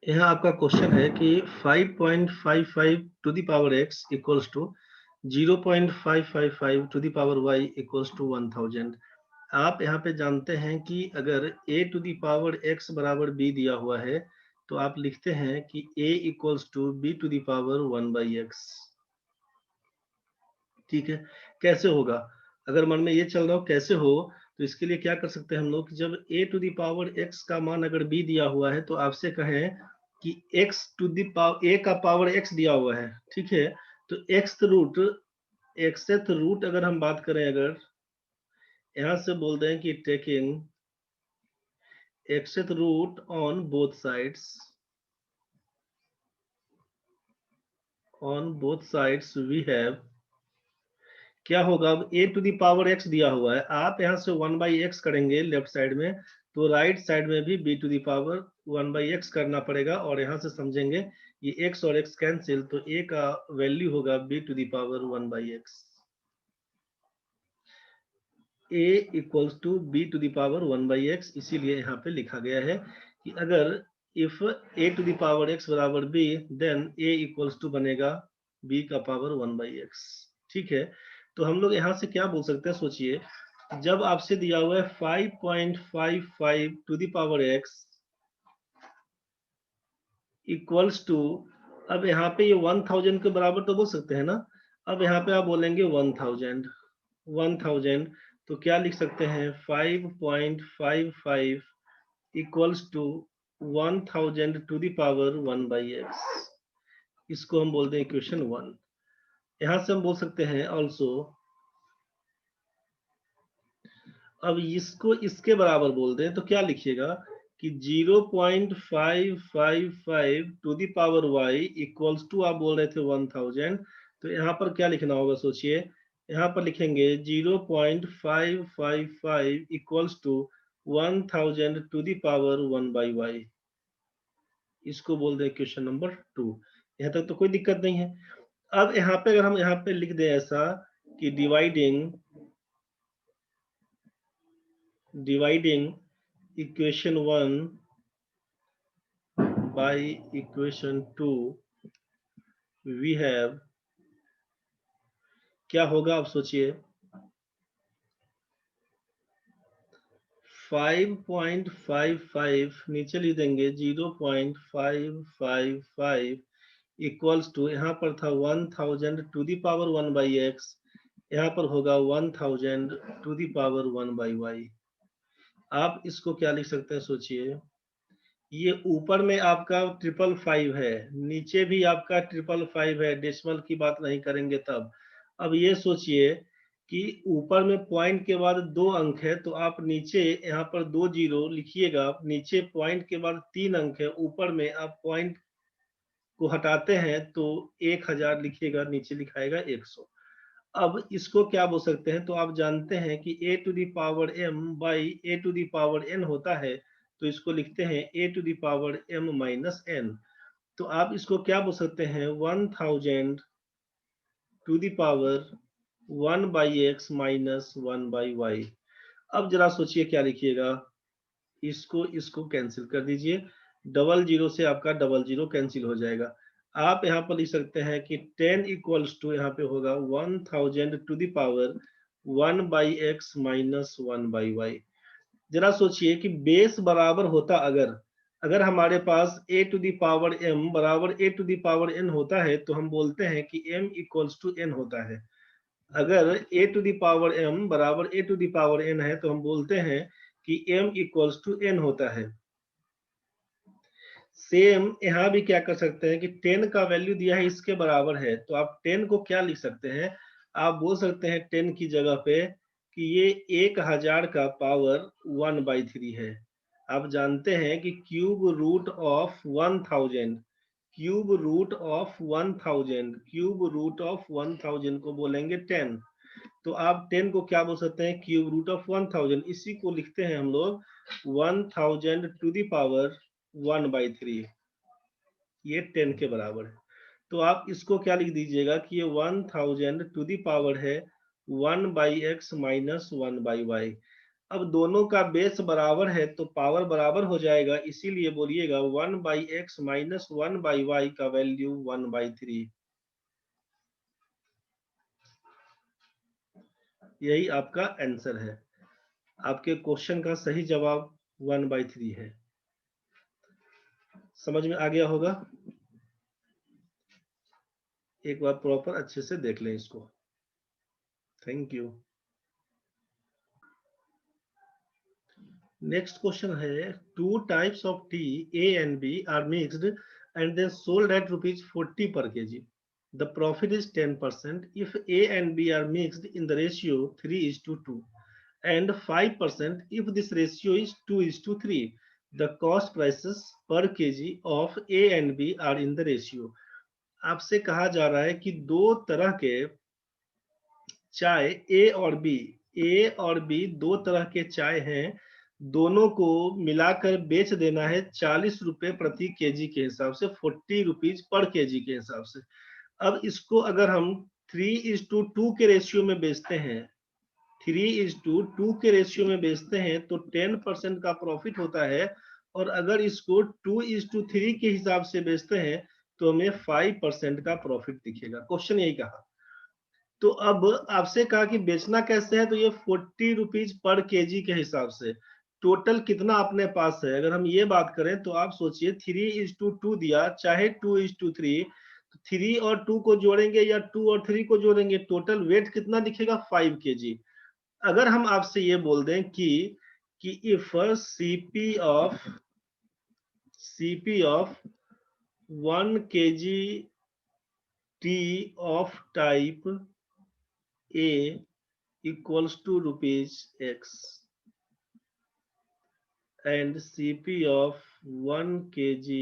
यहाँ आपका क्वेश्चन है कि 5.55 to the power x equals to 0.555 to the power y equals to 1000। आप यहाँ पे जानते हैं कि अगर a to the power x बराबर b दिया हुआ है तो आप लिखते हैं कि a equals to b to the power 1/x। ठीक है, कैसे होगा? अगर मन में ये चल रहा हो कैसे हो, तो इसके लिए क्या कर सकते हैं हम लोग कि जब a to the power x का मान अगर b दिया हुआ है तो आपसे कहें कि x to the power a का पावर x दिया हुआ है, ठीक है? तो xth रूट अगर हम बात करें, अगर यहाँ से बोल दें कि taking xth root on both sides we have, क्या होगा? अब a to the power x दिया हुआ है, आप यहाँ से 1/x करेंगे लेफ्ट साइड में, तो राइट साइड में भी b to the power 1/x करना पड़ेगा। और यहाँ से समझेंगे ये x और x कैंसिल, तो a का वैल्यू होगा b to the power 1/x। a equals to b to the power 1/x, इसीलिए यहाँ पे लिखा गया है कि अगर if a to the power x बराबर b, then a equals to बनेगा b का पावर 1/x। ठीक है, तो हम लोग यहाँ से क्या बोल सकते हैं, सोचिए। जब आपसे दिया हुआ है 5.55 to the power x equals to, अब यहाँ पे ये 1000 के बराबर तो बोल सकते हैं ना। अब यहाँ पे आप बोलेंगे 1000 तो क्या लिख सकते हैं? 5.55 equals to 1000 to the power 1/x। इसको हम बोलते हैं इक्वेशन 1। यहाँ से हम बोल सकते हैं ऑल्सो, अब इसको इसके बराबर बोल दें तो क्या लिखिएगा कि 0.555 to the power y equals to, आप बोल रहे थे 1000, तो यहाँ पर क्या लिखना होगा सोचिए। यहाँ पर लिखेंगे 0.555 equals to 1000 to the power 1/y। इसको बोल दें क्वेश्चन नंबर 2। यहाँ तक तो कोई दिक्कत नहीं है। अब यहाँ पे अगर हम यहाँ पे लिख दें ऐसा कि dividing equation 1 by equation 2 we have, क्या होगा आप सोचिए। 5.55 नीचे लिख देंगे 0.555 इक्वल्स टू, यहाँ पर था 1000 टू द पावर 1/x, यहाँ पर होगा 1000 टू द पावर 1/y। आप इसको क्या लिख सकते हैं सोचिए। ये ऊपर में आपका 555 है, नीचे भी आपका 555 है, डेसिमल की बात नहीं करेंगे तब। अब ये सोचिए कि ऊपर में पॉइंट के बाद 2 अंक है, तो आप नीचे यहाँ पर 2 जीरो लिखिएगा, नीचे पॉइंट के बाद 3 अंक है, ऊपर में आप पॉइंट को हटाते हैं तो 1000 लिखिएगा, नीचे लिखाएगा 100। अब इसको क्या बोल सकते हैं, तो आप जानते हैं कि a to the power m by a to the power n होता है, तो इसको लिखते हैं a to the power m minus n। तो आप इसको क्या बोल सकते हैं? 1000 to the power 1/x minus 1/y। अब जरा सोचिए क्या लिखिएगा। इसको इसको कैंसिल कर दीजिए, डबल जीरो से आपका डबल जीरो कैंसिल हो जाएगा। आप यहाँ पर लिख सकते हैं कि 10 इक्वल्स टू, यहाँ पे होगा 1000 to the power 1/x minus 1/y। जरा सोचिए कि बेस बराबर होता, अगर अगर हमारे पास a to the power m बराबर a to the power n होता है, तो हम बोलते हैं कि m इक्वल्स टू n होता है। अगर a to the power m बराबर a to the power n है, तो हम बोलते हैं कि m इक्वल्स टू n होता है। सेम यहाँ भी क्या कर सकते हैं कि 10 का वैल्यू दिया है इसके बराबर है, तो आप 10 को क्या लिख सकते हैं? आप बोल सकते हैं 10 की जगह पे कि ये 1000 का पावर 1/3 है। आप जानते हैं कि cube root of 1000, cube root of 1000 को बोलेंगे 10। तो आप 10 को क्या बोल सकते हैं? Cube root of 1000। इसी को लिखते हैं हम लोग 1000 टू द पावर 1/3। ये 10 के बराबर है। तो आप इसको क्या लिख दीजिएगा कि ये 1000 टू द पावर है 1/x माइनस 1/y। अब दोनों का बेस बराबर है तो पावर बराबर हो जाएगा, इसीलिए बोलिएगा 1/x माइनस 1/y का वैल्यू 1/3। यही आपका आंसर है। आपके क्वेश्चन का सही जवाब 1/3 है। समझ में आ गया होगा? एक बार प्रॉपर अच्छे से देख लें इसको। Thank you. नेक्स्ट क्वेश्चन है, two types of tea A and B are mixed and then sold at ₹40 per kg. The profit is 10% if A and B are mixed in the ratio 3:2 and 5% if this ratio is 2:3. The cost prices per kg of A and B are in the ratio. आपसे कहा जा रहा है कि दो तरह के चाय ए और बी दो तरह के चाय हैं, दोनों को मिलाकर बेच देना है 40 रुपए प्रति केजी के हिसाब से, 40 रुपीज पर केजी के हिसाब से। अब इसको अगर हम 3:2 के रेशियो में बेचते हैं, 3:2 के रेशियो में बेचते हैं तो 10% का प्रॉफिट होता है, और अगर इसको 2:3 के हिसाब से बेचते हैं तो हमें 5% का प्रॉफिट दिखेगा। क्वेश्चन यही कहा। तो अब आपसे कहा कि बेचना कैसे है, तो ये 40 रुपीज पर केजी के हिसाब से टोटल कितना अपने पास है। अगर हम ये बात करें तो आप सोचिए 3:2 दिया चाहे 2:3, तो 3 और 2 को जोड़ेंगे या 2 और 3 को जोड़ेंगे, टोटल वेट कितना दिखेगा 5 केजी। अगर हम आपसे ये बोल दें कि if CP of 1 kg T of type A equals to ₹X and CP of 1 kg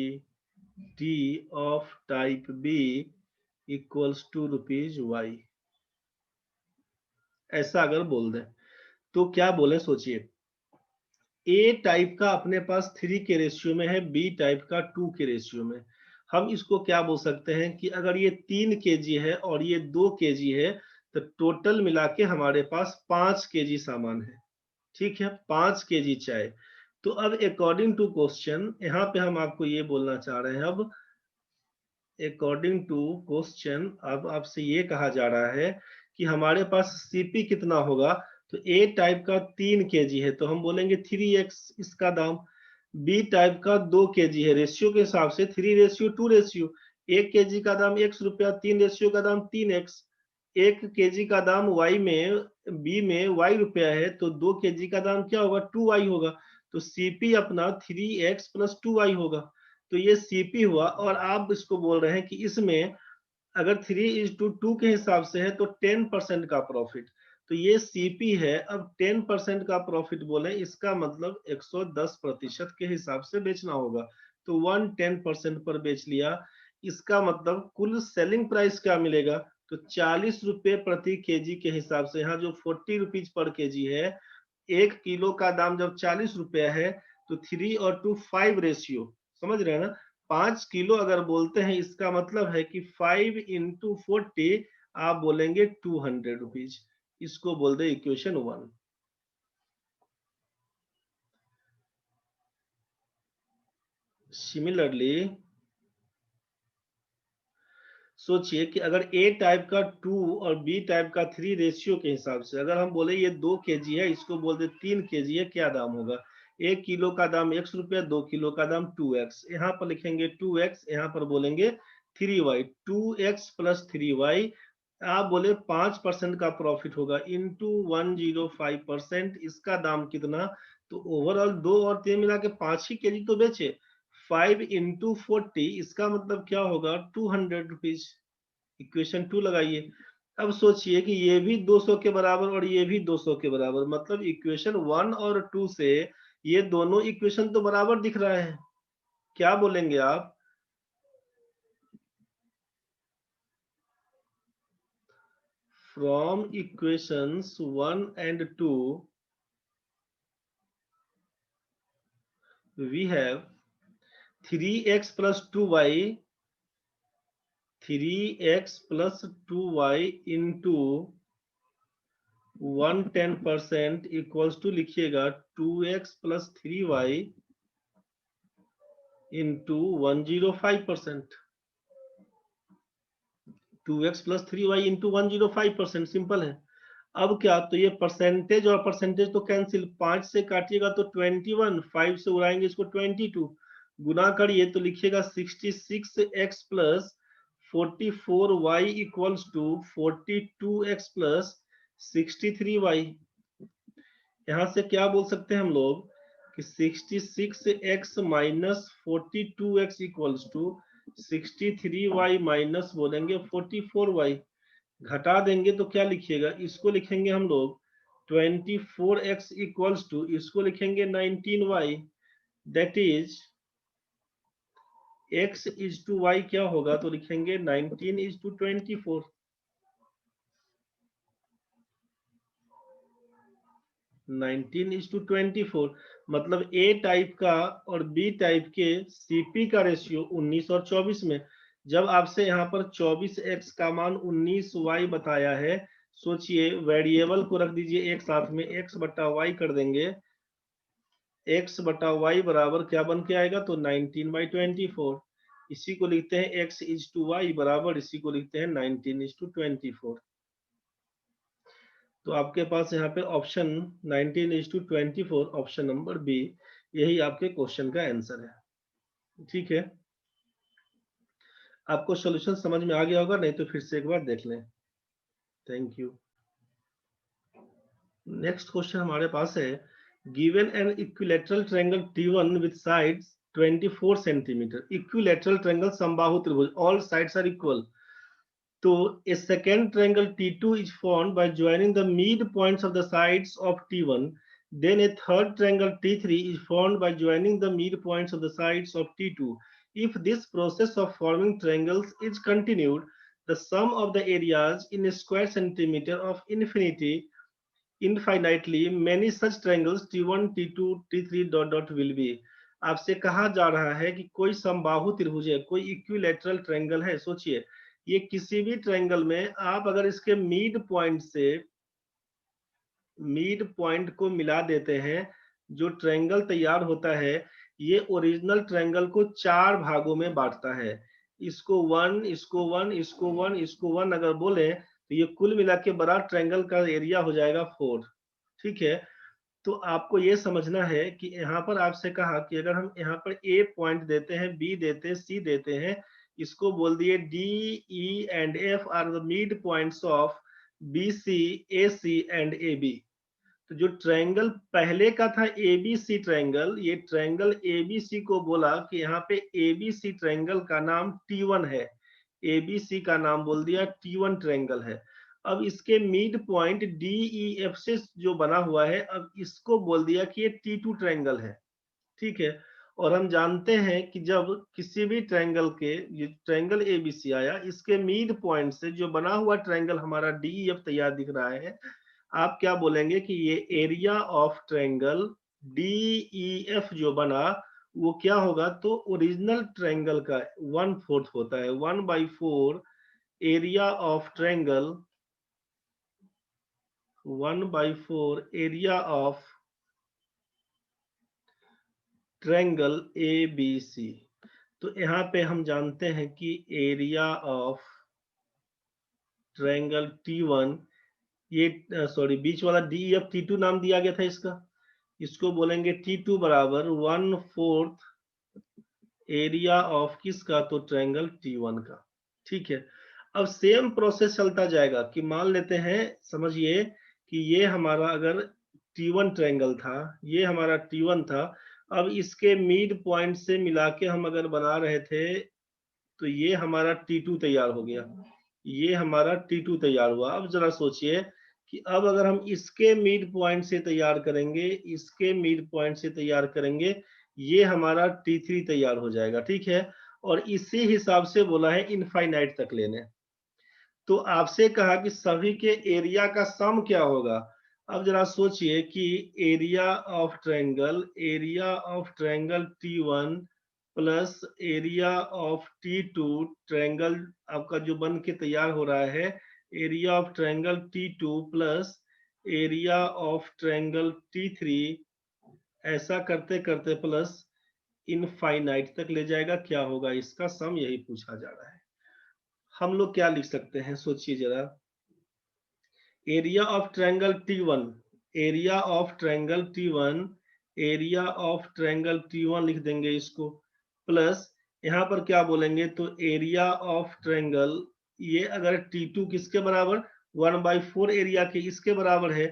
tea of type B equals to ₹Y, ऐसा अगर बोल दें तो क्या बोले सोचिए। ए टाइप का अपने पास 3 के रेशियो में है, बी टाइप का 2 के रेशियो में। हम इसको क्या बोल सकते हैं कि अगर ये 3 केजी है और ये 2 केजी है तो टोटल मिला के हमारे पास 5 केजी सामान है। ठीक है, 5 केजी चाय। तो अब अकॉर्डिंग टू क्वेश्चन यहाँ पे हम आपको ये बोलना चाह रहे हैं, अब अकॉर्डिंग टू क्वेश्चन अब आपसे ये कहा जा रहा है कि हमारे पास सीपी कितना होगा। तो ए टाइप का 3 केजी है तो हम बोलेंगे 3x इसका दाम। बी टाइप का 2 केजी है, रेशियो के हिसाब से 3:2 रेशियो, 1 केजी का दाम ₹X, 3 रेशियो का दाम 3x। 1 केजी का दाम y में, बी में y रुपया है तो 2 केजी का दाम क्या होगा 2y होगा। तो सीपी अपना 3x + 2y होगा। तो ये सीपी हुआ, और आप इसको बोल रहे हैं कि इसमें अगर 3:2 के हिसाब से है तो 10% का प्रॉफिट। तो ये सीपी है। अब 10% का प्रॉफिट बोले इसका मतलब 110% के हिसाब से बेचना होगा। तो 110% पर बेच लिया, इसका मतलब कुल सेलिंग प्राइस क्या मिलेगा, तो 40 रुपए प्रति केजी के हिसाब से। यहाँ जो 40 रुपीज पर केजी है, 1 किलो का दाम जब 40 रुपया है तो 3 और 2 5 रेशियो, समझ रहे हैं ना। 5 किलो अगर बोलते हैं इसका मतलब है कि 5 × 40 आप बोलेंगे 200 रुपीज। इसको बोल दे इक्वेशन 1। सिमिलरली सोचिए कि अगर ए टाइप का 2 और बी टाइप का 3 रेशियो के हिसाब से अगर हम बोले ये 2 केजी है, इसको बोल दे 3 केजी है, क्या दाम होगा। 1 किलो का दाम X रुपया, 2 किलो का दाम 2x। यहाँ पर लिखेंगे 2x, यहाँ पर बोलेंगे 3y, 2x + 3y। आप बोले 5% का प्रॉफिट होगा इंटू 105%, इसका दाम कितना, तो ओवरऑल 2 और 3 मिला के 5 ही केजी तो बेचे। 5 × 40 इसका मतलब क्या होगा 200 रुपीज। इक्वेशन 2 लगाइए। अब सोचिए कि ये भी 200 के बराबर और ये भी 200 के बराबर, मतलब इक्वेशन 1 और 2 से ये दोनों इक्वेशन तो बराबर दिख रहा है। क्या बोलेंगे आप, from equations 1 and 2 we have 3x + 2y, 3x + 2y into 110% equals to लिखिएगा 2x + 3y into 105%। 2x + 3y into 105%, simple है। अब क्या, तो ये परसेंटेज और परसेंटेज तो कैंसिल, 5 से काटिएगा तो 21, 5 से उड़ाएंगे इसको 22, गुना करिए तो लिखिएगा 66x + 44y equals to 42x + 63y। यहाँ से क्या बोल सकते हैं हम लोग कि 66x - 42x equals to 63y minus बोलेंगे 44y। घटा देंगे तो क्या लिखिएगा, इसको लिखेंगे हम लोग 24x इक्वल्स टू, इसको लिखेंगे 19y। That is x is to y क्या होगा, तो लिखेंगे 19 इज टू 24। 19 इज टू 24 मतलब ए टाइप का और बी टाइप के सीपी का रेशियो 19 और 24 में। जब आपसे यहाँ पर 24x का मान 19y बताया है, सोचिए वेरिएबल को रख दीजिए एक साथ में, x बटा y कर देंगे, x बटा y बराबर क्या बन के आएगा, तो 19/24। इसी को लिखते हैं x इज टू y बराबर, इसी को लिखते हैं 19 इज टू 24। तो आपके पास यहाँ पे option 19 is to 24, option number B, यही आपके क्वेश्चन का आंसर है। ठीक है, आपको सॉल्यूशन समझ में आ गया होगा, नहीं तो फिर से एक बार देख लें। Thank you. नेक्स्ट क्वेश्चन हमारे पास है, given an equilateral triangle T1 with sides 24 centimetre. Equilateral triangle समबाहु त्रिभुज, ऑल साइड्स आर इक्वल। तो a second triangle T2 is formed by joining the midpoints of the sides of T1. Then a third triangle T3 is formed by joining the midpoints of the sides of T2. If this process of forming triangles is continued, the sum of the areas in a square centimeter of infinitely many such triangles T1, T2, T3 dot dot will be. आपसे कहा जा रहा है कि कोई समबाहु त्रिभुज है, कोई इक्विलैटरल ट्रायंगल है। सोचिए, ये किसी भी ट्रायंगल में आप अगर इसके मिड पॉइंट से मिड पॉइंट को मिला देते हैं, जो ट्रायंगल तैयार होता है, ये ओरिजिनल ट्रायंगल को 4 भागों में बांटता है। इसको 1, इसको 1, इसको 1, इसको 1 अगर बोले तो ये कुल मिला के बड़ा ट्रायंगल का एरिया हो जाएगा 4। ठीक है, तो आपको ये समझना है कि यहाँ पर आपसे कहा कि अगर हम यहाँ पर ए पॉइंट देते हैं, बी देते हैं, सी देते हैं, इसको बोल दिए D, E and F are the mid points of B C, A C and A B. तो जो ट्रायंगल पहले का था एबीसी ट्रायंगल, ये ट्रायंगल एबीसी को बोला कि यहाँ पे एबीसी ट्रायंगल का नाम T1 है, एबीसी का नाम बोल दिया T1 ट्रायंगल है। अब इसके मिड पॉइंट DEF से जो बना हुआ है, अब इसको बोल दिया कि ये T2 ट्रायंगल है। ठीक है, और हम जानते हैं कि जब किसी भी ट्रायंगल के, ये ट्रायंगल एबीसी आया, इसके मिड पॉइंट से जो बना हुआ ट्रायंगल हमारा DEF तैयार दिख रहा है, आप क्या बोलेंगे कि ये एरिया ऑफ ट्रायंगल DEF जो बना वो क्या होगा, तो ओरिजिनल ट्रायंगल का 1/4 होता है। 1/4 area of triangle, 1/4 area of triangle ABC। तो यहाँ पे हम जानते हैं कि एरिया ऑफ ट्रायंगल T1, ये सॉरी बीच वाला DEF T2 नाम दिया गया था इसका, इसको बोलेंगे T2 बराबर 1/4 एरिया ऑफ किसका, तो ट्रायंगल T1 का। ठीक है, अब सेम प्रोसेस चलता जाएगा कि मान लेते हैं, समझिए कि ये हमारा अगर T1 ट्रायंगल था, ये हमारा T1 था, अब इसके मिड पॉइंट से मिला के हम अगर बना रहे थे, तो ये हमारा T2 तैयार हो गया, ये हमारा T2 तैयार हुआ। अब जरा सोचिए कि अब अगर हम इसके मिड पॉइंट से तैयार करेंगे, इसके मिड पॉइंट से तैयार करेंगे, ये हमारा T3 तैयार हो जाएगा। ठीक है, और इसी हिसाब से बोला है इनफाइनाइट तक लेने। तो आपसे कहा कि सभी के एरिया का सम क्या होगा। अब जरा सोचिए कि area of triangle T1 plus area of T2, triangle आपका जो बन के तैयार हो रहा है, area of triangle T2 plus area of triangle T3 ऐसा करते करते प्लस इनफाइनाइट तक ले जाएगा, क्या होगा इसका सम, यही पूछा जा रहा है। हम लोग क्या लिख सकते हैं, सोचिए जरा। Area of triangle T1, area of triangle T1, area of triangle T1 लिख देंगे इसको, प्लस यहाँ पर क्या बोलेंगे, तो एरिया ऑफ ट्रायंगल, ये अगर T2 किसके बराबर, 1/4 एरिया के इसके बराबर है,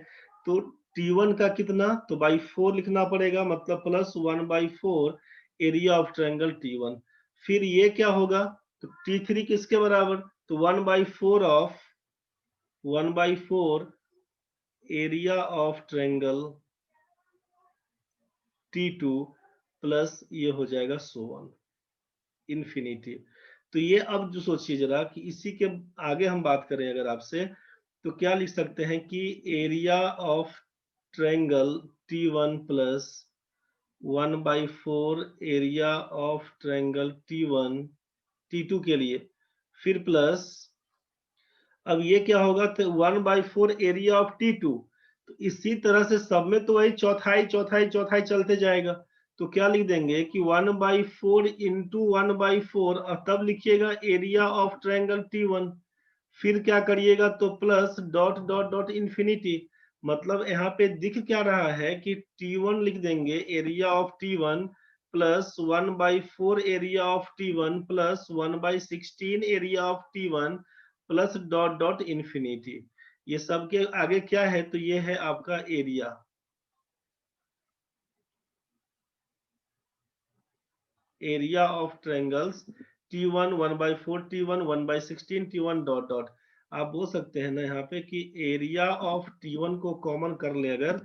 तो T1 का कितना, तो बाई 4 लिखना पड़ेगा, मतलब plus 1/4 area of triangle T1। फिर ये क्या होगा, तो T3 किसके बराबर, तो 1/4 area of triangle T2 plus ये हो जाएगा 100 इन्फिनिटी। तो ये अब जो सोचिए जरा कि इसी के आगे हम बात करें अगर आपसे, तो क्या लिख सकते हैं कि area of triangle T1 plus 1/4 area of triangle T1 T2 के लिए, फिर प्लस अब ये क्या होगा, तो 1/4 एरिया ऑफ T2, तो इसी तरह से सब में तो वही चौथाई चौथाई चौथाई चलते जाएगा, तो क्या लिख देंगे कि 1/4 इंटू 1/4, और तब लिखिएगा एरिया ऑफ ट्रायंगल T1, फिर क्या करिएगा, तो plus dot dot dot infinity, मतलब यहाँ पे दिख क्या रहा है कि T1 लिख देंगे area of T1 plus 1/4 area of T1 plus 1/16 area of T1 plus dot dot infinity. ये सब के आगे क्या है, तो ये है आपका area, area of triangles T1 1/4 T1 1/16 T1 dot dot. आप बोल सकते हैं ना यहाँ पे कि एरिया ऑफ T1 को कॉमन कर ले अगर,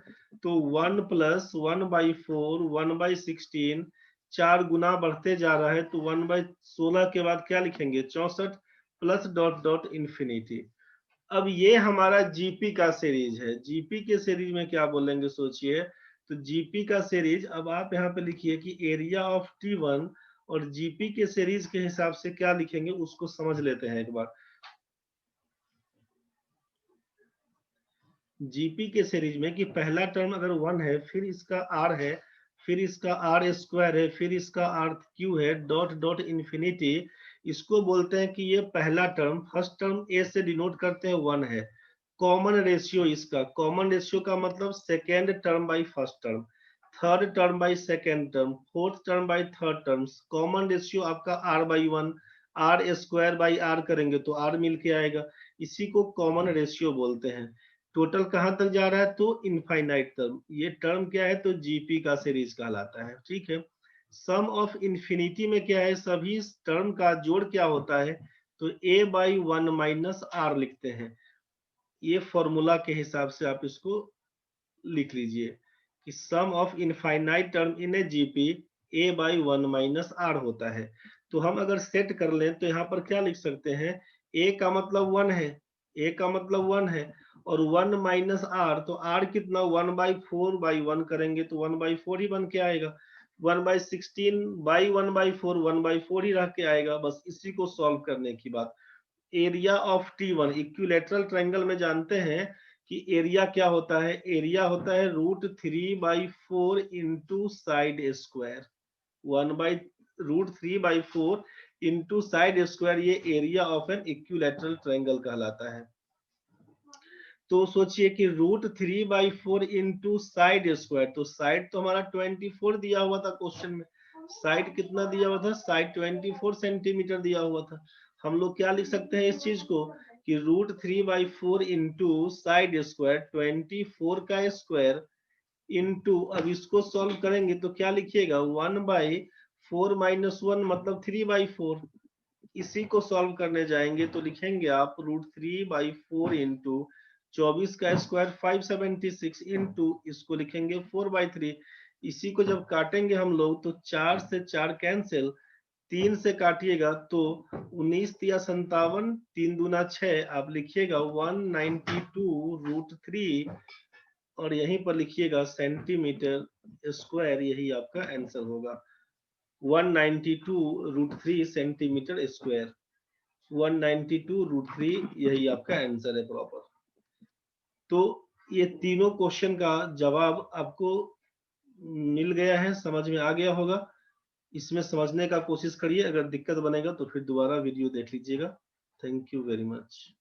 तो 1 प्लस 1/4 1/16, 4 गुना बढ़ते जा रहा है, तो 1/16 के बाद क्या लिखेंगे, 64 प्लस डॉट डॉट इन्फिनिटी। अब ये हमारा जीपी का सीरीज है, जीपी के सीरीज में क्या बोलेंगे सोचिए, तो जीपी का सीरीज, अब आप यहाँ पे लिखिए कि एरिया ऑफ T1 और जीपी के सीरीज के हिसाब से क्या लिखेंगे उसको समझ लेते हैं एक बार। जीपी के सीरीज में कि पहला टर्म अगर 1 है, फिर इसका r है, फिर इसका r स्क्वायर है, फिर इसका r क्यू है, डॉट डॉट इन्फिनिटी, इसको बोलते हैं कि ये पहला टर्म, फर्स्ट टर्म a से डिनोट करते हैं 1 है, कॉमन रेशियो, इसका कॉमन रेशियो का मतलब second term by first term, third term by second term, fourth term by third term, common ratio आपका r/1, r square by r करेंगे तो r मिल के आएगा, इसी को कॉमन रेशियो बोलते हैं। टोटल कहां तक जा रहा है, तो इनफाइनाइट टर्म, ये टर्म क्या है, तो जीपी का सीरीज कहलाता है, ठीक है। सम ऑफ इन्फिनिटी में क्या है, सभी टर्म का जोड़ क्या होता है, तो a/1 माइनस r लिखते हैं, ये फॉर्मूला के हिसाब से आप इसको लिख लीजिए कि sum of infinite term in a GP a/1 minus r होता है। तो हम अगर सेट कर लें तो यहाँ पर क्या लिख सकते हैं, a का मतलब 1 है, a का मतलब 1 है, और 1 माइनस r, तो r कितना, 1/4/1 करेंगे तो 1/4 ही बन के आएगा, 1/16 बाई 1/4 1/4 ही रह के आएगा, बस इसी को सॉल्व करने की बात। Area of T1, equilateral triangle में जानते हैं कि एरिया क्या होता है, एरिया होता है √3/4 into side square, 1/√3/4 into side square, ये area of an equilateral triangle कहलाता है। तो सोचिए कि √3/4 इंटू साइड स्क्वायर, तो साइड तो हमारा 24 दिया हुआ था क्वेश्चन में, साइड कितना दिया हुआ था, साइड 24 सेंटीमीटर दिया हुआ था। हम लोग क्या लिख सकते हैं इस चीज को कि √3/4 इंटू साइड स्क्वायर 24 का स्क्वायर इंटू, अब इसको सॉल्व करेंगे तो क्या लिखिएगा, 1/4 माइनस 1 मतलब 3/4, इसी को सॉल्व करने जाएंगे तो लिखेंगे आप √3/4 इंटू 24 का स्क्वायर 576 इंटू, इसको लिखेंगे 4/3, इसी को जब काटेंगे हम लोग तो 4 से 4 कैंसिल, 3 से काटिएगा तो 19 या 57, 3 दूना 6, आप लिखिएगा 192√3, और यहीं पर लिखिएगा सेंटीमीटर स्क्वायर, यही आपका आंसर होगा, 192√3 सेंटीमीटर स्क्वायर, 192√3 यही आपका आंसर है प्रॉपर। तो ये तीनों क्वेश्चन का जवाब आपको मिल गया है, समझ में आ गया होगा। इसमें समझने का कोशिश करिए, अगर दिक्कत बनेगा तो फिर दोबारा वीडियो देख लीजिएगा। Thank you very much.